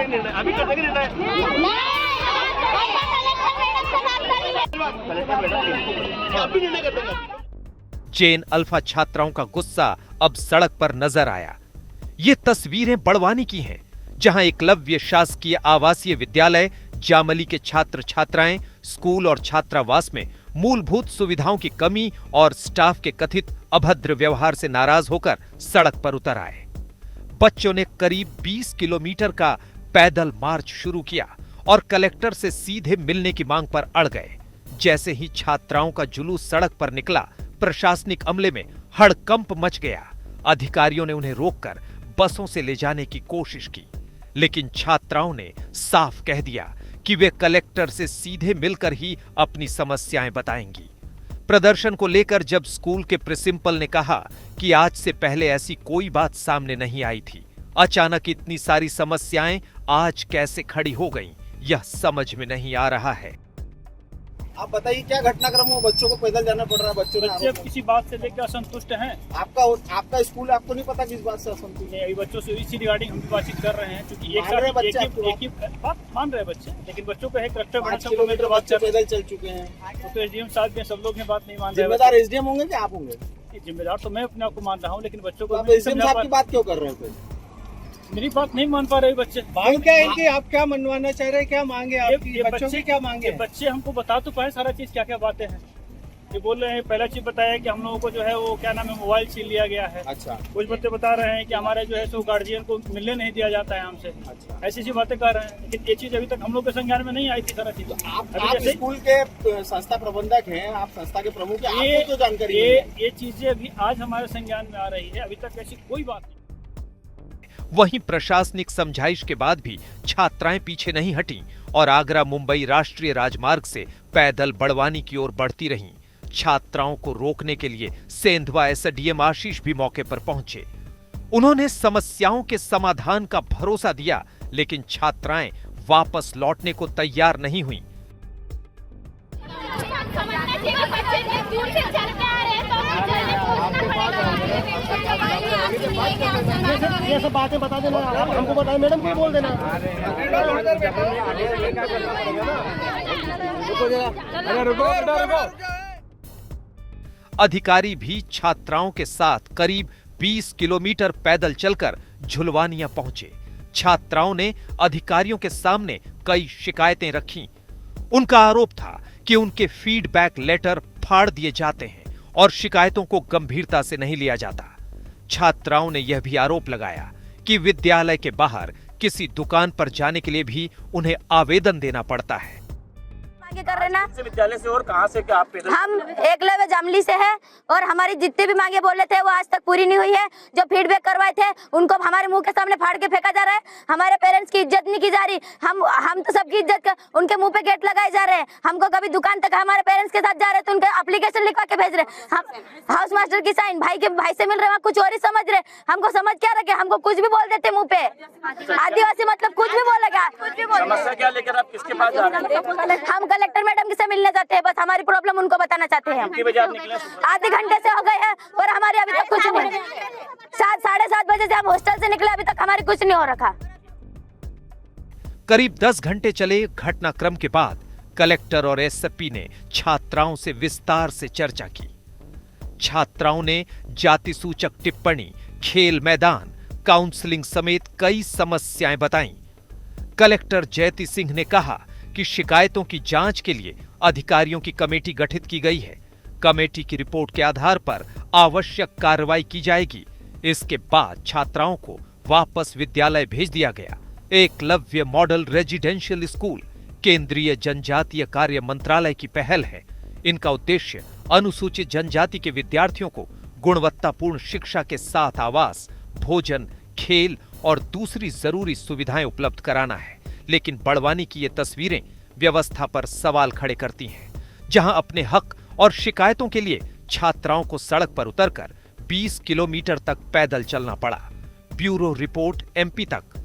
निर्णय अभी कर देंगे निर्णय। अभी निर्णय कर देंगे। जैन अल्फा छात्राओं का गुस्सा अब सड़क पर नजर आया। ये तस्वीरें बड़वानी की हैं, जहां एकलव्य शासकीय आवासीय विद्यालय जामली के छात्र छात्राएं स्कूल और छात्रावास में मूलभूत सुविधाओं की कमी और स्टाफ के कथित अभद्र व्यवहार से नाराज होकर सड़क पर उतर आए। बच्चों ने करीब 20 किलोमीटर का पैदल मार्च शुरू किया और कलेक्टर से सीधे मिलने की मांग पर अड़ गए। जैसे ही छात्राओं का जुलूस सड़क पर निकला, प्रशासनिक अमले में हड़कंप मच गया। अधिकारियों ने उन्हें रोककर बसों से ले जाने की कोशिश की, लेकिन छात्राओं ने साफ कह दिया कि वे कलेक्टर से सीधे मिलकर ही अपनी समस्याएं बताएंगी। प्रदर्शन को लेकर जब स्कूल के प्रिंसिपल ने कहा कि आज से पहले ऐसी कोई बात सामने नहीं आई थी, अचानक इतनी सारी समस्याएं आज कैसे खड़ी हो गईं, यह समझ में नहीं आ रहा है। आप बताइए क्या घटनाक्रम हो, बच्चों को पैदल जाना पड़ रहा है, बच्चे किसी बात से लेकर असंतुष्ट हैं। आपका स्कूल, आपको नहीं पता किस बात से असंतुष्ट है? अभी बच्चों से इसी रिगार्डिंग हम बातचीत कर रहे हैं, क्योंकि एक बात मान रहे हैं बच्चे, लेकिन बच्चों को एक कलेक्टर 5 किलोमीटर बच्चे पैदल चल चुके हैं। तो एसडीएम साहब भी सब लोग बात नहीं मान रहे। जिम्मेदार एसडीएम होंगे कि आप होंगे? जिम्मेदार तो मैं अपने आप को मान रहा हूँ, लेकिन बच्चों को एसडीएम साहब की बात क्यों कर रहे थे? मेरी बात नहीं मान पा रहे बच्चे। मांग क्या है इनकी? आप क्या मनवाना चाह रहे हैं? क्या मांगे आपकी? बच्चों की क्या मांगे? बच्चे हमको बता तो पाए सारा चीज, क्या क्या बातें हैं। ये बोल रहे हैं, पहला चीज बताया कि हम लोगों को जो है वो क्या नाम है, मोबाइल छीन लिया गया है। अच्छा। कुछ बच्चे बता रहे हैं कि हमारे जो है सो गार्जियन को मिलने नहीं दिया जाता है हमसे। अच्छा। ऐसी सी बातें कर रहे हैं, लेकिन ये चीज अभी तक हम लोग के संज्ञान में नहीं आई थी सारा चीज। आप स्कूल के संस्था प्रबंधक हैं, आप संस्था के प्रमुख हैं, आपको तो जानकारी ये चीजें अभी आज हमारे संज्ञान में आ रही है, अभी तक ऐसी कोई बात नहीं। वहीं प्रशासनिक समझाइश के बाद भी छात्राएं पीछे नहीं हटीं और आगरा मुंबई राष्ट्रीय राजमार्ग से पैदल बड़वानी की ओर बढ़ती रहीं। छात्राओं को रोकने के लिए सेंधवा एसडीएम आशीष भी मौके पर पहुंचे। उन्होंने समस्याओं के समाधान का भरोसा दिया, लेकिन छात्राएं वापस लौटने को तैयार नहीं हुईं। ये सब बातें बता देना, हमको बताएं मैडम, क्यों बोल देना? अधिकारी भी छात्राओं के साथ करीब 20 किलोमीटर पैदल चलकर झुलवानियां पहुंचे। छात्राओं ने अधिकारियों के सामने कई शिकायतें रखीं। उनका आरोप था कि उनके फीडबैक लेटर फाड़ दिए जाते हैं और शिकायतों को गंभीरता से नहीं लिया जाता। छात्राओं ने यह भी आरोप लगाया कि विद्यालय के बाहर किसी दुकान पर जाने के लिए भी उन्हें आवेदन देना पड़ता है। कर रहे ना विद्यालय से और कहाँ से क्या आप पैदल? हम एकलव्य जामली से है और हमारी जितनी भी मांगे बोले थे वो आज तक पूरी नहीं हुई है। जो फीडबैक करवाए थे उनको हमारे मुंह के सामने फाड़ के फेंका जा रहा है। हमारे पेरेंट्स की इज्जत नहीं की जा रही। हम तो सबकी इज्जत कर, उनके मुंह पे गेट लगाए जा रहे हैं। हमको कभी दुकान तक हमारे पेरेंट्स के साथ जा रहे तो उनके एप्लीकेशन लिखवा के भेज रहे। हम हाउस मास्टर की साइन भाई से मिल रहे, वहाँ कुछ और ही समझ रहे। हमको समझ क्या रखे, हमको कुछ भी बोल देते मुंह पे। आदिवासी मतलब कुछ भी बोलेगा, कुछ भी बोलेगा। समस्या क्या लेकर आप किसके पास जा रहे हैं? हम कलेक्टर मैडम से मिलने जाते हैं, बस हमारी प्रॉब्लम उनको बताना चाहते हैं। आधे घंटे से हो गए हैं पर हमारे अभी तक कुछ नहीं। 7-7:30 बजे से हम हॉस्टल से निकले, अभी तक हमारी कुछ नहीं हो रखा। करीब 10 घंटे चले घटनाक्रम के बाद कलेक्टर और एसपी ने छात्राओं से विस्तार से चर्चा की। छात्राओं ने जाति सूचक टिप्पणी, खेल मैदान, काउंसलिंग समेत कई समस्याएं बताईं। कलेक्टर जयति सिंह ने कहा कि शिकायतों की जांच के लिए अधिकारियों की कमेटी गठित की गई है। कमेटी की रिपोर्ट के आधार पर आवश्यक कार्रवाई की जाएगी। इसके बाद छात्राओं को वापस विद्यालय भेज दिया गया। एकलव्य मॉडल रेजिडेंशियल स्कूल केंद्रीय जनजातीय कार्य मंत्रालय की पहल है। इनका उद्देश्य अनुसूचित जनजाति के विद्यार्थियों को गुणवत्तापूर्ण शिक्षा के साथ आवास, भोजन, खेल और दूसरी जरूरी सुविधाएं उपलब्ध कराना है। लेकिन बड़वानी की ये तस्वीरें व्यवस्था पर सवाल खड़े करती हैं, जहां अपने हक और शिकायतों के लिए छात्राओं को सड़क पर उतरकर 20 किलोमीटर तक पैदल चलना पड़ा। ब्यूरो रिपोर्ट MP तक।